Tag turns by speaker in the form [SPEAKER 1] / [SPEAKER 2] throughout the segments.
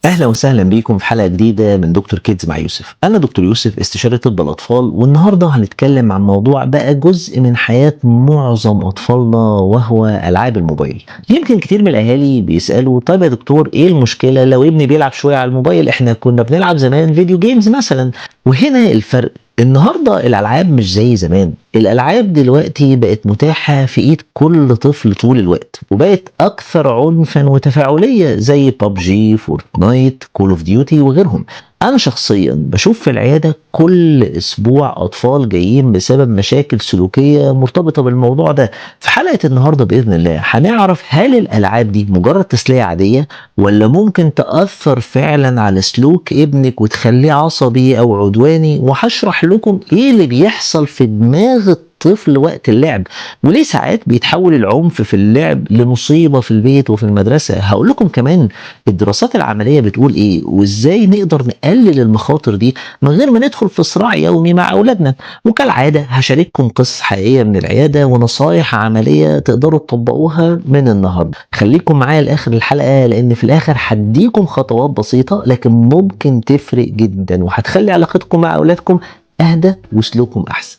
[SPEAKER 1] أهلا وسهلا بيكم في حلقة جديدة من دكتور كيدز مع يوسف. أنا دكتور يوسف استشاري طب الأطفال، والنهاردة هنتكلم عن موضوع بقى جزء من حياة معظم أطفالنا وهو ألعاب الموبايل. يمكن كتير من الأهالي بيسألوا طيب يا دكتور إيه المشكلة لو ابني بيلعب شوية على الموبايل؟ إحنا كنا بنلعب زمان فيديو جيمز مثلا. وهنا الفرق، النهارده الألعاب مش زي زمان، الألعاب دلوقتي بقت متاحة في إيد كل طفل طول الوقت، وبقت أكثر عنفًا وتفاعلية زي PUBG، فورتنايت، كول اوف ديوتي وغيرهم. أنا شخصيًا باشوف في العيادة كل أسبوع أطفال جايين بسبب مشاكل سلوكية مرتبطة بالموضوع ده. في حلقة النهارده بإذن الله هنعرف هل الألعاب دي مجرد تسلية عادية والّا ممكن تأثّر فعلًا على سلوك ابنِك وتخلّيه عصبي أو عدواني، وهاشرح لكم إيه اللي بيحصل في دماغ الطفل وقت اللعب، وليه ساعات بيتحول العنف في اللعب لمصيبة في البيت وفي المدرسة. هاقول لكم كمان الدراسات العملية بتقول إيه، وإزاي نقدر نقلل المخاطر دي من غير ما ندخل في صراع يومي مع أولادنا. وكالعادة هاشارككم قصص حقيقية من العيادة ونصايح عملية تقدروا تطبقوها من النهارده. خليكم معايا لآخر الحلقة لأن في الآخر هاديكم خطوات بسيطة لكن ممكن تفرق جدا وهتخلي علاقتكم مع أولادكم أهدى وسلوكهم أحسن.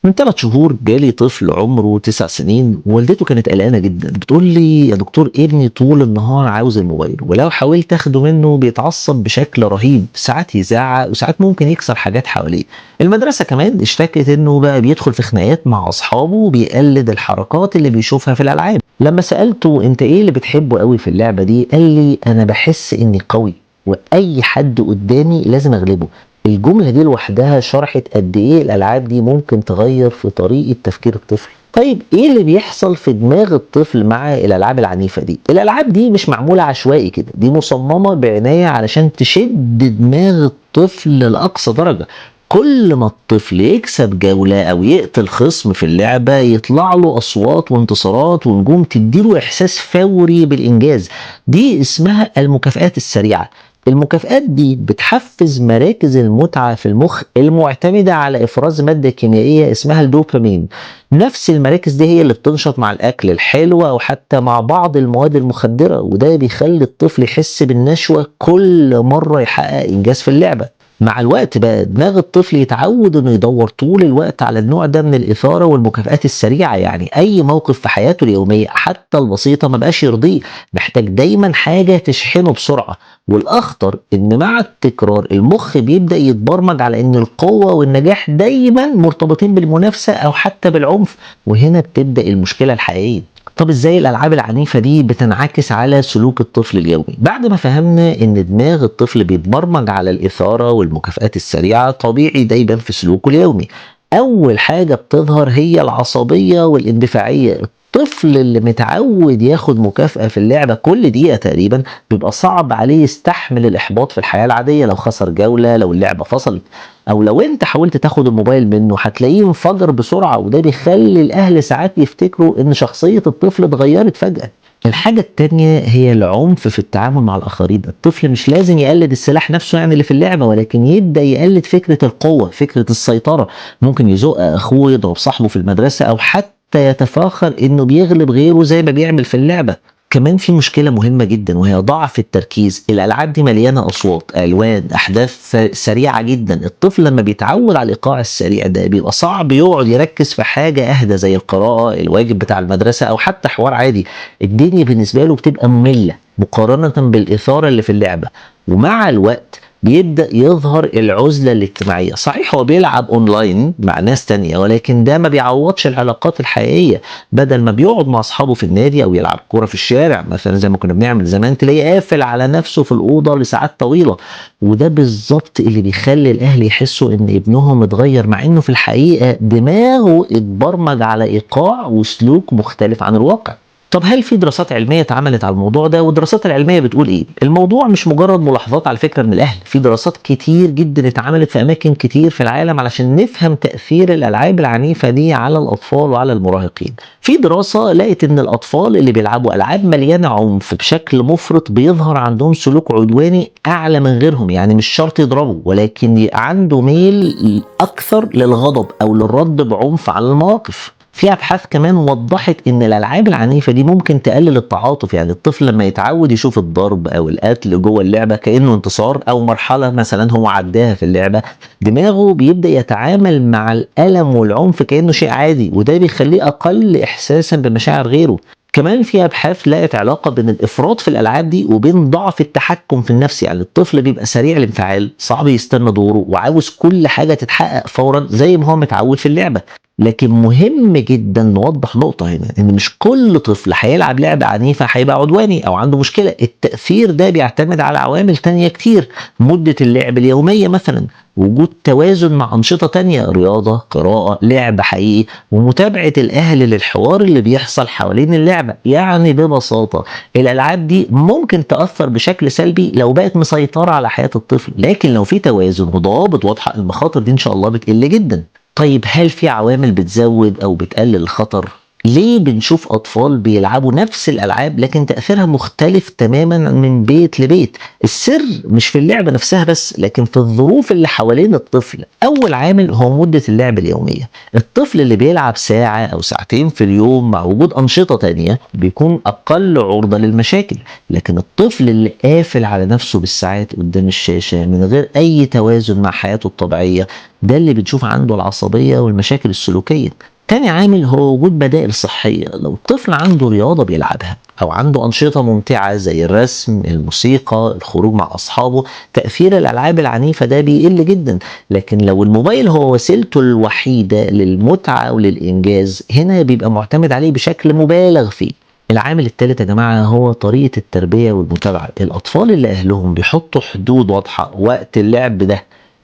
[SPEAKER 1] من 3 شهور جالي طفل عمره 9 سنين، ووالدته كانت قلقانة جدًا، بتقول لي: "يا دكتور ابني طول النهار عاوز الموبايل، ولو حاولت آخده منه بيتعصب بشكل رهيب، ساعات يزعق وساعات ممكن يكسر حاجات حواليه." المدرسة كمان اشتكت إنه بقى بيدخل في خناقات مع أصحابه وبيقلد الحركات اللي بيشوفها في الألعاب. لما سألته: "أنت إيه اللي بتحبه أوي في اللعبة دي؟" قال لي: "أنا باحس إني قوي وأي حد قدامي لازم أغلبه." الجملة دي لوحدها شرحت قد إيه الألعاب دي ممكن تغيّر في طريقة تفكير الطفل. طيب إيه اللي بيحصل في دماغ الطفل مع الألعاب العنيفة دي؟ الألعاب دي مش معمولة عشوائي كده، دي مصممة بعناية علشان تشد دماغ الطفل لأقصى درجة. كل ما الطفل يكسب جولة أو يقتل خصم في اللعبة يطلع له أصوات وانتصارات ونجوم تديله إحساس فوري بالإنجاز. دي اسمها المكافآت السريعة. المكافآت دي بتحفز مراكز المتعة في المخ المعتمدة على إفراز مادة كيميائية اسمها الدوبامين. نفس المراكز دي هي اللي بتنشط مع الأكل الحلو أو حتى مع بعض المواد المخدرة، وده بيخلي الطفل يحس بالنشوة كل مرة يحقق إنجاز في اللعبة. مع الوقت بقى دماغ الطفل يتعود انه يدور طول الوقت على النوع ده من الإثارة والمكافآت السريعة، يعني أي موقف في حياته اليومية حتى البسيطة ما بقاش يرضيه، محتاج دايما حاجة تشحنه بسرعة. والأخطر إن مع التكرار المخ بيبدأ يتبرمج على إن القوة والنجاح دايما مرتبطين بالمنافسة أو حتى بالعنف، وهنا بتبدأ المشكلة الحقيقية. طب إزاي الألعاب العنيفة دي بتنعكس على سلوك الطفل اليومي؟ بعد ما فهمنا إن دماغ الطفل بيتبرمج على الإثارة والمكافآت السريعة، طبيعي ده يبان في سلوكه اليومي. أول حاجة بتظهر هي العصبية والاندفاعية. الطفل اللي متعود ياخد مكافأة في اللعبة كل دقيقة تقريبا بيبقى صعب عليه يستحمل الإحباط في الحياة العادية، لو خسر جولة، لو اللعبة فصلت، أو لو أنت حاولت تاخد الموبايل منه هتلاقيه انفجر بسرعة، وده بيخلي الأهل ساعات يفتكروا إن شخصية الطفل اتغيرت فجأة. الحاجة التانية هي العنف في التعامل مع الآخرين. الطفل مش لازم يقلد السلاح نفسه يعني اللي في اللعبة، ولكن يبدأ يقلد فكرة القوة، فكرة السيطرة. ممكن يزق أخوه، يضرب صاحبه في المدرسة، أو حتى يتفاخر إنه بيغلب غيره زي ما بيعمل في اللعبة. كمان في مشكلة مهمة جدًا وهي ضعف التركيز. الألعاب دي مليانة أصوات، ألوان، أحداث سريعة جدًا. الطفل لما بيتعود على الإيقاع السريع ده بيبقى صعب يقعد يركز في حاجة أهدى زي القراءة، الواجب بتاع المدرسة، أو حتى حوار عادي. الدنيا بالنسبة له بتبقى مملة مقارنة بالإثارة اللي في اللعبة. ومع الوقت بيبدأ يظهر العزلة الاجتماعية. صحيح هو بيلعب أونلاين مع ناس تانية، ولكن ده ما بيعوضش العلاقات الحقيقية. بدل ما بيقعد مع أصحابه في النادي أو يلعب كورة في الشارع مثلا زي ما كنا بنعمل زمان، تلاقيه قافل على نفسه في الأوضة لساعات طويلة. وده بالظبط اللي بيخلي الأهل يحسوا إن ابنهم اتغير، مع إنه في الحقيقة دماغه اتبرمج على إيقاع وسلوك مختلف عن الواقع. طب هل في دراسات علمية اتعملت على الموضوع ده؟ والدراسات العلمية بتقول إيه؟ الموضوع مش مجرد ملاحظات على فكرة من الأهل، في دراسات كتير جدًا اتعملت في أماكن كتير في العالم علشان نفهم تأثير الألعاب العنيفة دي على الأطفال وعلى المراهقين. في دراسة لقت إن الأطفال اللي بيلعبوا ألعاب مليانة عنف بشكل مفرط بيظهر عندهم سلوك عدواني أعلى من غيرهم، يعني مش شرط يضربوا ولكن عنده ميل أكثر للغضب أو للرد بعنف على المواقف. في أبحاث كمان وضحت إن الألعاب العنيفة دي ممكن تقلل التعاطف، يعني الطفل لما يتعود يشوف الضرب أو القتل جوه اللعبة كأنه انتصار أو مرحلة مثلا هو عداها في اللعبة، دماغه بيبدأ يتعامل مع الألم والعنف كأنه شيء عادي، وده بيخليه أقل إحساسا بمشاعر غيره. كمان في أبحاث لقت علاقة بين الإفراط في الألعاب دي وبين ضعف التحكم في النفس، يعني الطفل بيبقى سريع الانفعال، صعب يستنى دوره، وعاوز كل حاجة تتحقق فورا زي ما هو متعود في اللعبة. لكن مهم جدًا نوضّح نقطة هنا، إن مش كل طفل هيلعب لعبة عنيفة هيبقى عدواني أو عنده مشكلة، التأثير ده بيعتمد على عوامل تانية كتير، مدة اللعب اليومية مثلًا، وجود توازن مع أنشطة تانية، رياضة، قراءة، لعب حقيقي، ومتابعة الأهل للحوار اللي بيحصل حوالين اللعبة. يعني ببساطة الألعاب دي ممكن تأثّر بشكل سلبي لو بقت مسيطرة على حياة الطفل، لكن لو في توازن وضوابط واضحة المخاطر دي إن شاء الله بتقل جدًا. طيب هل في عوامل بتزود أو بتقلل الخطر؟ ليه بنشوف أطفال بيلعبوا نفس الألعاب لكن تأثيرها مختلف تمامًا من بيت لبيت؟ السر مش في اللعبة نفسها بس، لكن في الظروف اللي حوالين الطفل. أول عامل هو مدة اللعب اليومية، الطفل اللي بيلعب ساعة أو ساعتين في اليوم مع وجود أنشطة تانية بيكون أقل عرضة للمشاكل، لكن الطفل اللي قافل على نفسه بالساعات قدام الشاشة من غير أي توازن مع حياته الطبيعية، ده اللي بنشوف عنده العصبية والمشاكل السلوكية. تاني عامل هو وجود بدائل صحية، لو الطفل عنده رياضة بيلعبها أو عنده أنشطة ممتعة زي الرسم، الموسيقى، الخروج مع أصحابه، تأثير الألعاب العنيفة ده بيقل جدا. لكن لو الموبايل هو وسيلته الوحيدة للمتعة وللإنجاز، هنا بيبقى معتمد عليه بشكل مبالغ فيه. العامل التالت يا جماعة هو طريقة التربية والمتابعة، الأطفال اللي أهلهم بيحطوا حدود واضحة، وقت اللعب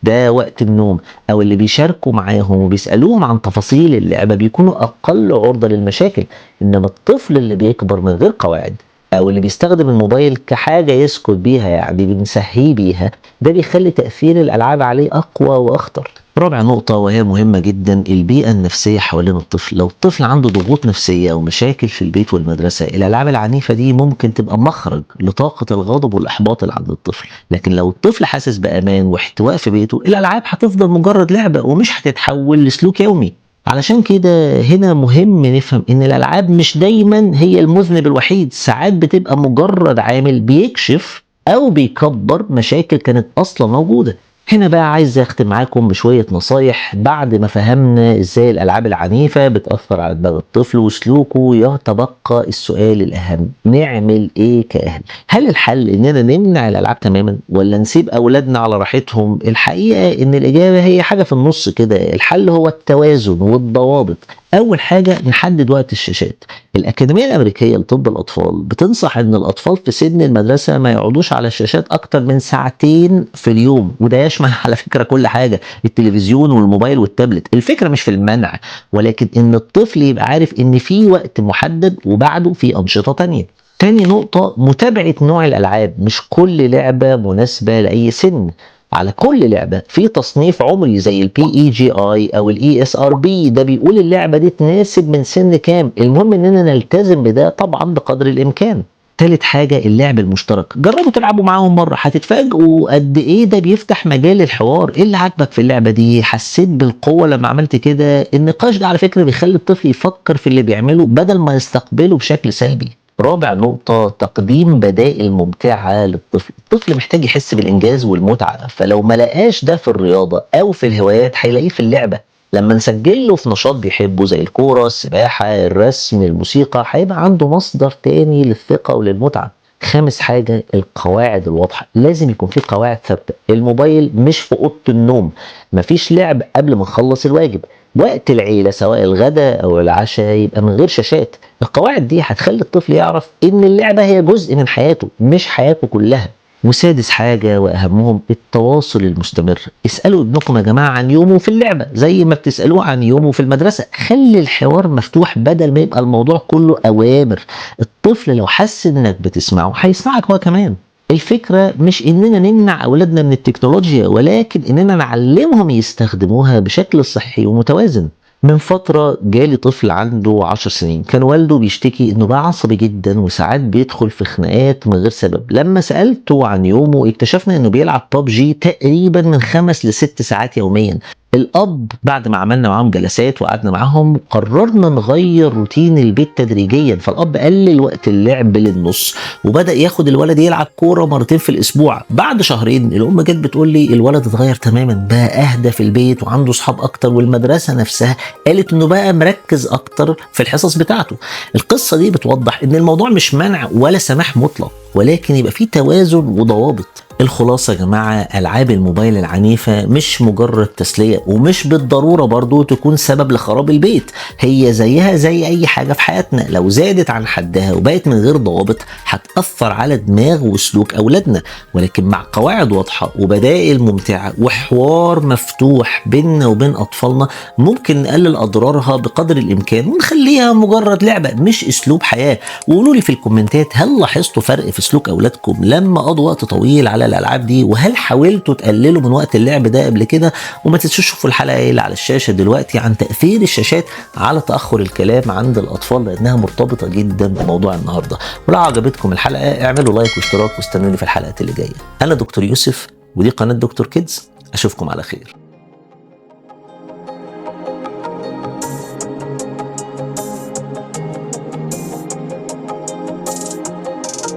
[SPEAKER 1] ده وقت النوم، أو اللي بيشاركوا معاهم وبيسألوهم عن تفاصيل اللعبة بيكونوا أقل عرضة للمشاكل. إنما الطفل اللي بيكبر من غير قواعد أو اللي بيستخدم الموبايل كحاجة يسكت بيها، يعني بنسهيه بيها، ده بيخلي تأثير الألعاب عليه أقوى وأخطر. رابع نقطة وهي مهمة جدا، البيئة النفسية حوالين الطفل. لو الطفل عنده ضغوط نفسية أو مشاكل في البيت والمدرسة، الألعاب العنيفة دي ممكن تبقى مخرج لطاقة الغضب والإحباط اللي عند الطفل. لكن لو الطفل حاسس بأمان واحتواء في بيته، الألعاب هتفضل مجرد لعبة ومش هتتحول لسلوك يومي. علشان كده هنا مهم نفهم إن الألعاب مش دايما هي المذنب الوحيد، ساعات بتبقى مجرد عامل بيكشف أو بيكبر مشاكل كانت أصلا موجودة. هنا بقى عايز أختم معاكم بشوية نصايح بعد ما فهمنا إزاي الألعاب العنيفة بتأثر على دماغ الطفل وسلوكه. يتبقى السؤال الأهم، نعمل إيه كأهل؟ هل الحل إننا نمنع الألعاب تماما ولا نسيب أولادنا على راحتهم؟ الحقيقة إن الإجابة هي حاجة في النص كده، الحل هو التوازن والضوابط. أول حاجة نحدد وقت الشاشات، الأكاديمية الأمريكية لطب الأطفال بتنصح إن الأطفال في سن المدرسة ما يقعدوش على الشاشات أكتر من ساعتين في اليوم، وده يشمل على فكرة كل حاجة، التلفزيون والموبايل والتابلت. الفكرة مش في المنع، ولكن إن الطفل يبقى عارف إن في وقت محدد وبعده في أنشطة تانية. تاني نقطة، متابعة نوع الألعاب، مش كل لعبة مناسبة لأي سن. على كل لعبة في تصنيف عمري زي البي اي جي اي او الاي اس ار بي، ده بيقول اللعبة دي تناسب من سن كام. المهم اننا نلتزم بده طبعا بقدر الامكان. تالت حاجة اللعب المشترك، جربوا تلعبوا معاهم مرة هتتفاجئوا قد ايه ده بيفتح مجال الحوار. ايه اللي عجبك في اللعبة دي؟ حسيت بالقوة لما عملت كده؟ النقاش ده على فكرة بيخلي الطفل يفكر في اللي بيعمله بدل ما يستقبله بشكل سلبي. رابع نقطة، تقديم بدائل ممتعة للطفل. الطفل محتاج يحس بالإنجاز والمتعة، فلو ما لقاش ده في الرياضة أو في الهوايات هيلاقيه في اللعبة. لما نسجل له في نشاط بيحبه زي الكورة، السباحة، الرسم، الموسيقى، هيبقى عنده مصدر تاني للثقة وللمتعة. خامس حاجة القواعد الواضحة، لازم يكون في قواعد ثابتة. الموبايل مش في أوضة النوم، مفيش لعب قبل ما نخلص الواجب. وقت العيلة سواء الغداء أو العشاء يبقى من غير شاشات. القواعد دي هتخلي الطفل يعرف إن اللعبة هي جزء من حياته مش حياته كلها. وسادس حاجة وأهمهم التواصل المستمر. اسألوا ابنكم يا جماعة عن يومه في اللعبة زي ما بتسألوه عن يومه في المدرسة. خلي الحوار مفتوح بدل ما يبقى الموضوع كله أوامر. الطفل لو حس إنك بتسمعه هيسمعك هو كمان. الفكرة مش إننا نمنع أولادنا من التكنولوجيا، ولكن إننا نعلمهم يستخدموها بشكل صحي ومتوازن. من فترة جالي طفل عنده 10 سنين، كان والده بيشتكي انه بقى عصبي جدا وساعات بيدخل في خناقات من غير سبب. لما سألته عن يومه اكتشفنا انه بيلعب ببجي تقريبا من 5 ل6 ساعات يوميا. الاب بعد ما عملنا معاهم جلسات وقعدنا معاهم قررنا نغير روتين البيت تدريجيا، فالاب قلل وقت اللعب للنص وبدأ ياخد الولد يلعب كورة مرتين في الاسبوع. بعد شهرين الام جت بتقول لي الولد اتغير تماما، بقى اهدى في البيت وعنده صحاب اكتر، والمدرسة نفسها قالت انه بقى مركز اكتر في الحصص بتاعته. القصة دي بتوضح ان الموضوع مش منع ولا سماح مطلق، ولكن يبقى فيه توازن وضوابط. الخلاصة يا جماعة، ألعاب الموبايل العنيفة مش مجرد تسلية، ومش بالضرورة برضو تكون سبب لخراب البيت. هي زيها زي أي حاجة في حياتنا، لو زادت عن حدها وبقت من غير ضوابط هتأثر على دماغ وسلوك أولادنا. ولكن مع قواعد واضحة وبدائل ممتعة وحوار مفتوح بيننا وبين أطفالنا ممكن نقلل أضرارها بقدر الإمكان ونخليها مجرد لعبة مش أسلوب حياة. وقولوا لي في الكومنتات، هل لاحظتوا فرق في سلوك أولادكم لما قضوا وقت طويل على الالعاب دي؟ وهل حاولتوا تقللوا من وقت اللعب ده قبل كده؟ وما تنسوش تشوفوا الحلقه اللي على الشاشه دلوقتي عن تاثير الشاشات على تاخر الكلام عند الاطفال، لانها مرتبطه جدا بموضوع النهارده. ولو عجبتكم الحلقه اعملوا لايك واشتراك واستنوني في الحلقات اللي جايه. انا دكتور يوسف ودي قناه دكتور كيدز، اشوفكم على خير.